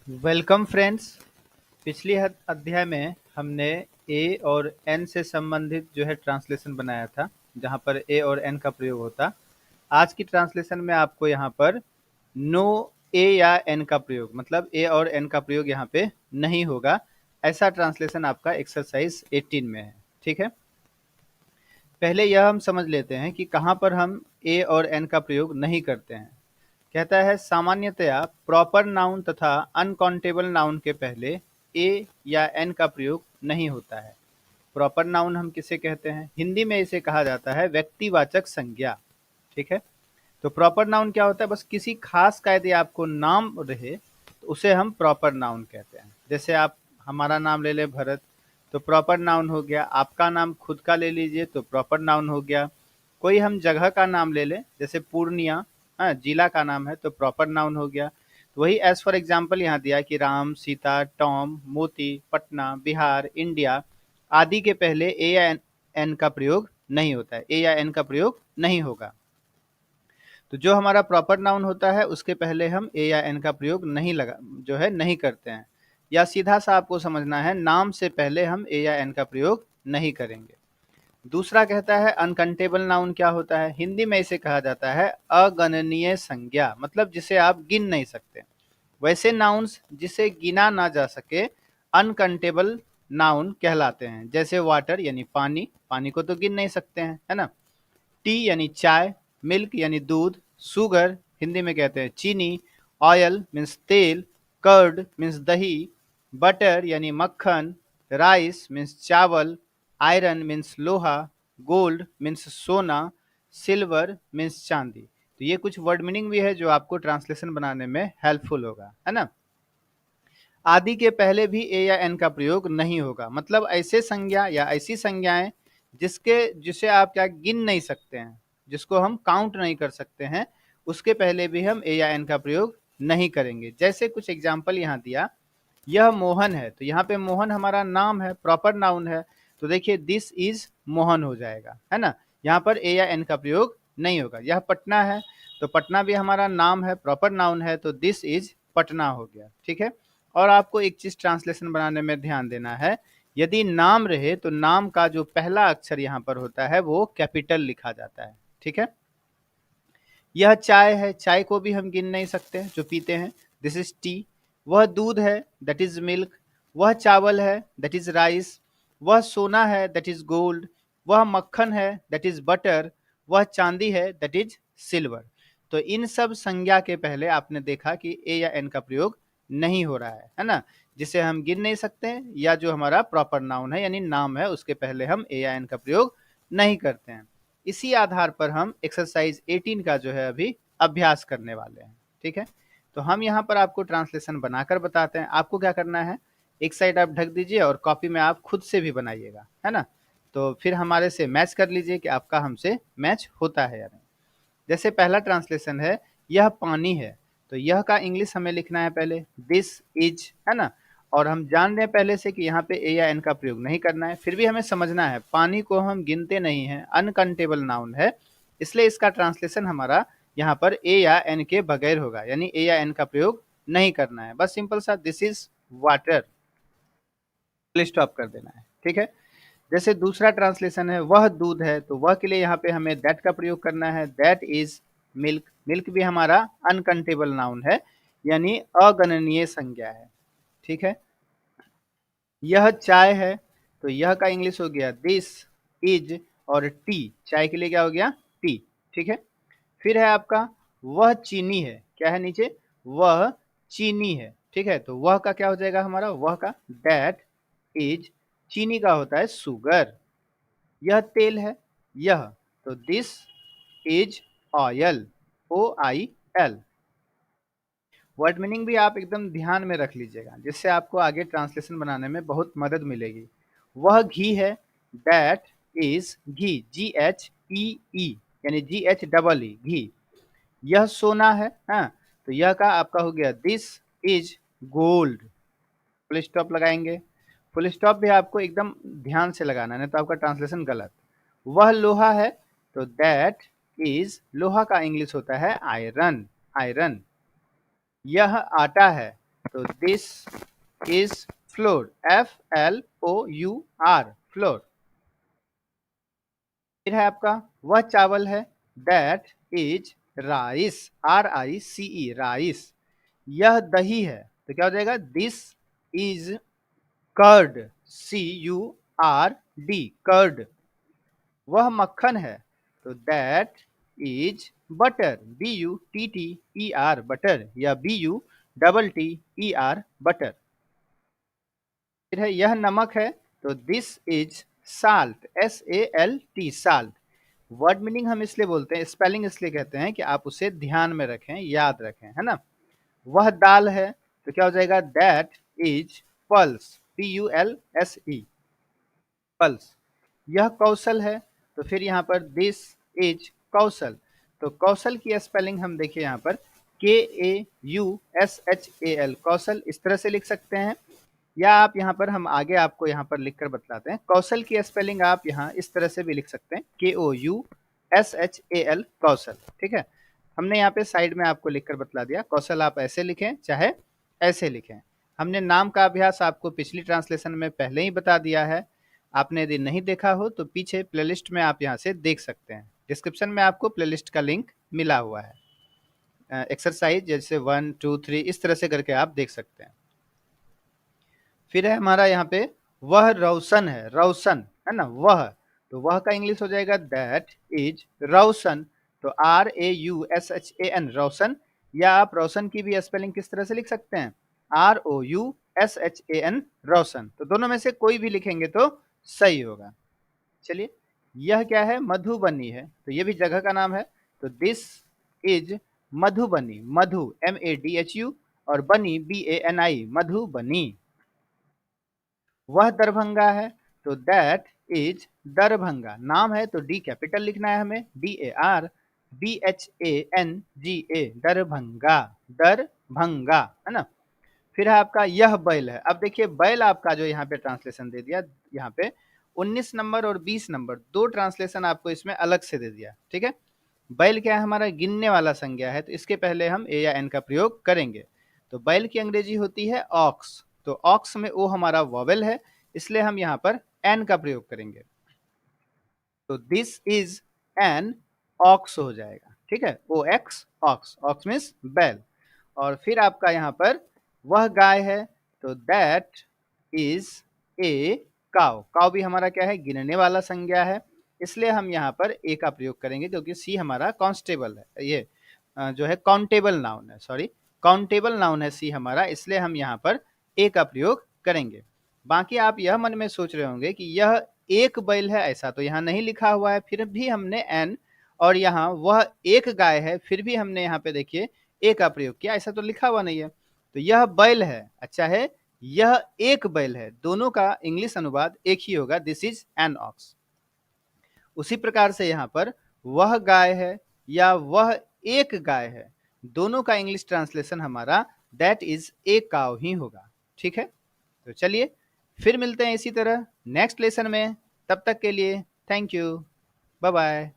Welcome friends. पिछली अध्याय में हमने ए और एन से संबंधित जो है ट्रांसलेशन बनाया था, जहां पर ए और एन का प्रयोग होता। आज की ट्रांसलेशन में आपको यहाँ पर नो ए या एन का प्रयोग, मतलब ए और एन का प्रयोग यहाँ पे नहीं होगा। ऐसा ट्रांसलेशन आपका एक्सरसाइज 18 में है। ठीक है, पहले यह हम समझ लेते हैं कि कहाँ पर हम ए और एन का प्रयोग नहीं करते हैं। कहता है सामान्यतया प्रॉपर नाउन तथा अनकाउंटेबल नाउन के पहले ए या एन का प्रयोग नहीं होता है। प्रॉपर नाउन हम किसे कहते हैं? हिंदी में इसे कहा जाता है व्यक्तिवाचक संज्ञा। ठीक है, तो प्रॉपर नाउन क्या होता है? बस किसी खास का यदि आपको नाम रहे तो उसे हम प्रॉपर नाउन कहते हैं। जैसे आप हमारा नाम ले ले भरत, तो प्रॉपर नाउन हो गया। आपका नाम खुद का ले लीजिए तो प्रॉपर नाउन हो गया। कोई हम जगह का नाम ले लें, जैसे पूर्णिया, हाँ, जिला का नाम है तो प्रॉपर नाउन हो गया। तो वही एज फॉर एग्जाम्पल यहाँ दिया कि राम, सीता, टॉम, मोती, पटना, बिहार, इंडिया आदि के पहले ए या एन का प्रयोग नहीं होता है। ए या एन का प्रयोग नहीं होगा। तो जो हमारा प्रॉपर नाउन होता है उसके पहले हम ए या एन का प्रयोग नहीं करते हैं। या सीधा सा आपको समझना है, नाम से पहले हम ए या एन का प्रयोग नहीं करेंगे। दूसरा कहता है अनकंटेबल नाउन क्या होता है? हिंदी में इसे कहा जाता है अगणनीय संज्ञा, मतलब जिसे आप गिन नहीं सकते। वैसे नाउन्स जिसे गिना ना जा सके अनकंटेबल नाउन कहलाते हैं। जैसे वाटर यानी पानी, पानी को तो गिन नहीं सकते हैं, है ना। टी यानी चाय, मिल्क यानी दूध, शुगर हिंदी में कहते हैं चीनी, ऑयल मीन्स तेल, कर्ड मीन्स दही, बटर यानी मक्खन, राइस मीन्स चावल, आयरन मीन्स लोहा, गोल्ड मीन्स सोना, सिल्वर मीन्स चांदी। तो ये कुछ वर्ड मीनिंग भी है जो आपको ट्रांसलेशन बनाने में हेल्पफुल होगा, है ना। आदि के पहले भी ए या एन का प्रयोग नहीं होगा, मतलब ऐसे संज्ञा या ऐसी संज्ञाएं जिसे आप क्या गिन नहीं सकते हैं, जिसको हम काउंट नहीं कर सकते हैं, उसके पहले भी हम ए या एन का प्रयोग नहीं करेंगे। जैसे कुछ एग्जाम्पल यहाँ दिया, यह मोहन है, तो यहाँ पे मोहन हमारा नाम है, प्रॉपर नाउन है, तो देखिए दिस इज मोहन हो जाएगा, है ना। यहाँ पर ए या एन का प्रयोग नहीं होगा। यह पटना है, तो पटना भी हमारा नाम है, प्रॉपर नाउन है, तो दिस इज पटना हो गया। ठीक है, और आपको एक चीज ट्रांसलेशन बनाने में ध्यान देना है, यदि नाम रहे तो नाम का जो पहला अक्षर यहाँ पर होता है वो कैपिटल लिखा जाता है। ठीक है, यह चाय है, चाय को भी हम गिन नहीं सकते जो पीते हैं, दिस इज टी। वह दूध है, दैट इज मिल्क। वह चावल है, दैट इज राइस। वह सोना है, दैट इज गोल्ड। वह मक्खन है, दैट इज बटर। वह चांदी है, दैट इज सिल्वर। तो इन सब संज्ञा के पहले आपने देखा कि ए या एन का प्रयोग नहीं हो रहा है ना, जिसे हम गिन नहीं सकते हैं, या जो हमारा प्रॉपर नाउन है यानी नाम है उसके पहले हम ए या एन का प्रयोग नहीं करते हैं। इसी आधार पर हम एक्सरसाइज 18 का जो है अभी अभ्यास करने वाले हैं। ठीक है, तो हम यहाँ पर आपको ट्रांसलेशन बनाकर बताते हैं। आपको क्या करना है, एक साइड आप ढक दीजिए और कॉपी में आप खुद से भी बनाइएगा, है ना। तो फिर हमारे से मैच कर लीजिए कि आपका हमसे मैच होता है या नहीं। जैसे पहला ट्रांसलेशन है, यह पानी है, तो यह का इंग्लिश हमें लिखना है पहले, दिस इज, है ना। और हम जान रहे हैं पहले से कि यहाँ पे ए या एन का प्रयोग नहीं करना है, फिर भी हमें समझना है पानी को हम गिनते नहीं हैं, अनकाउंटेबल नाउन है, इसलिए इसका ट्रांसलेशन हमारा यहाँ पर ए या एन के बगैर होगा, यानी ए या एन का प्रयोग नहीं करना है। बस सिंपल सा दिस इज वाटर, स्टॉप कर देना है। ठीक है, जैसे दूसरा ट्रांसलेशन है, वह दूध है, तो वह के लिए यहाँ पे हमें दैट का प्रयोग करना है, दैट इज मिल्क। मिल्क भी हमारा अनकाउंटेबल नाउन है, यानी अगणनीय संज्ञा है। ठीक है, यह चाय है, तो यह का इंग्लिश हो गया दिस इज, और टी, चाय के लिए क्या हो गया, टी। ठीक है, फिर है आपका वह चीनी है, क्या है नीचे, वह चीनी है। ठीक है, तो वह का क्या हो जाएगा हमारा, वह का दैट इज, चीनी का होता है सुगर। यह तेल है, यह, तो this is oil, OIL। Word meaning भी आप एकदम ध्यान में रख लीजिएगा, जिससे आपको आगे ट्रांसलेशन बनाने में बहुत मदद मिलेगी। वह घी है, दैट इज घी, GHEE, यानी GHEE, घी। यह सोना है, हाँ, तो यह का आपका हो गया this is gold. Full stop लगाएंगे। फुल स्टॉप भी आपको एकदम ध्यान से लगाना है, नहीं तो आपका ट्रांसलेशन गलत। वह लोहा है, तो दैट इज, लोहा का इंग्लिश होता है आयरन, आयरन। यह आटा है, तो this is flour, FLOUR, flour. फिर है आपका वह चावल है, that is rice, RICE, rice. यह दही है, तो क्या हो जाएगा, this is curd, CURD, curd. वह मक्खन है, तो that is butter, BUTTER, butter, या BUTTER, बटर। फिर है यह नमक है, तो this is salt, SALT, salt. Word meaning हम इसलिए बोलते हैं, स्पेलिंग इसलिए कहते हैं कि आप उसे ध्यान में रखें, याद रखें, है ना। वह दाल है, तो क्या हो जाएगा, that is pulse, PULSE, pulse. यह कौशल है, तो फिर यहाँ पर दिस इज कौशल। तो कौशल की स्पेलिंग हम देखिए यहाँ पर KAUSHAL, कौशल, इस तरह से लिख सकते हैं, या आप यहाँ पर, हम आगे आपको यहाँ पर लिखकर बतलाते हैं, कौशल की स्पेलिंग आप यहाँ इस तरह से भी लिख सकते हैं, KOUSHAL, कौशल। ठीक है, हमने यहाँ पे साइड में आपको लिखकर बतला दिया, कौशल आप ऐसे लिखें चाहे ऐसे लिखें। हमने नाम का अभ्यास आपको पिछली ट्रांसलेशन में पहले ही बता दिया है, आपने यदि नहीं देखा हो तो पीछे प्लेलिस्ट में आप यहाँ से देख सकते हैं, डिस्क्रिप्शन में आपको प्लेलिस्ट का लिंक मिला हुआ है। एक्सरसाइज जैसे 1 2 3 इस तरह से करके आप देख सकते हैं। फिर है हमारा यहाँ पे वह रोशन है, रोशन है ना, वह, तो वह का इंग्लिश हो जाएगा दैट इज रोशन, तो RAUSHAN, रोशन। या आप रोशन की भी स्पेलिंग किस तरह से लिख सकते हैं, ROUSHAN, रोशन। तो दोनों में से कोई भी लिखेंगे तो सही होगा। चलिए, यह क्या है, मधुबनी है, तो ये भी जगह का नाम है, तो this is Madhubani, Madhu MADHU, और बनी BANI, मधुबनी। वह दरभंगा है, तो दैट इज दरभंगा, नाम है तो D कैपिटल लिखना है हमें, DARBHANGA, दरभंगा, दरभंगा, है ना। फिर है आपका यह बैल है। अब देखिए बैल आपका जो यहाँ पे ट्रांसलेशन दे दिया, यहाँ पे 19 नंबर और 20 नंबर दो ट्रांसलेशन आपको इसमें अलग से दे दिया। ठीक है, बैल क्या है, हमारा गिनने वाला संज्ञा है, तो इसके पहले हम ए या एन का प्रयोग करेंगे। तो बैल की अंग्रेजी होती है ऑक्स, तो ऑक्स में ओ हमारा वॉवेल है, इसलिए हम यहाँ पर एन का प्रयोग करेंगे, तो दिस इज एन ऑक्स हो जाएगा। ठीक है, OX, ऑक्स, ऑक्स मीन्स बैल। और फिर आपका यहाँ पर वह गाय है, तो that is a cow, cow भी हमारा क्या है, गिनने वाला संज्ञा है, इसलिए हम यहाँ पर ए का प्रयोग करेंगे, क्योंकि सी हमारा कॉन्स्टेबल है, ये जो है काउंटेबल नाउन है, सॉरी काउंटेबल नाउन है सी हमारा, इसलिए हम यहाँ पर ए का प्रयोग करेंगे। बाकी आप यह मन में सोच रहे होंगे कि यह एक बैल है, ऐसा तो यहाँ नहीं लिखा हुआ है, फिर भी हमने एन, और यहाँ वह एक गाय है, फिर भी हमने यहाँ पे देखिए ए का प्रयोग किया, ऐसा तो लिखा हुआ नहीं है। तो यह बैल है, अच्छा है, यह एक बैल है, दोनों का इंग्लिश अनुवाद एक ही होगा, दिस इज एन ऑक्स। उसी प्रकार से यहाँ पर वह गाय है या वह एक गाय है, दोनों का इंग्लिश ट्रांसलेशन हमारा दैट इज ए काउ ही होगा। ठीक है, तो चलिए फिर मिलते हैं इसी तरह नेक्स्ट लेसन में, तब तक के लिए थैंक यू, बाय बाय।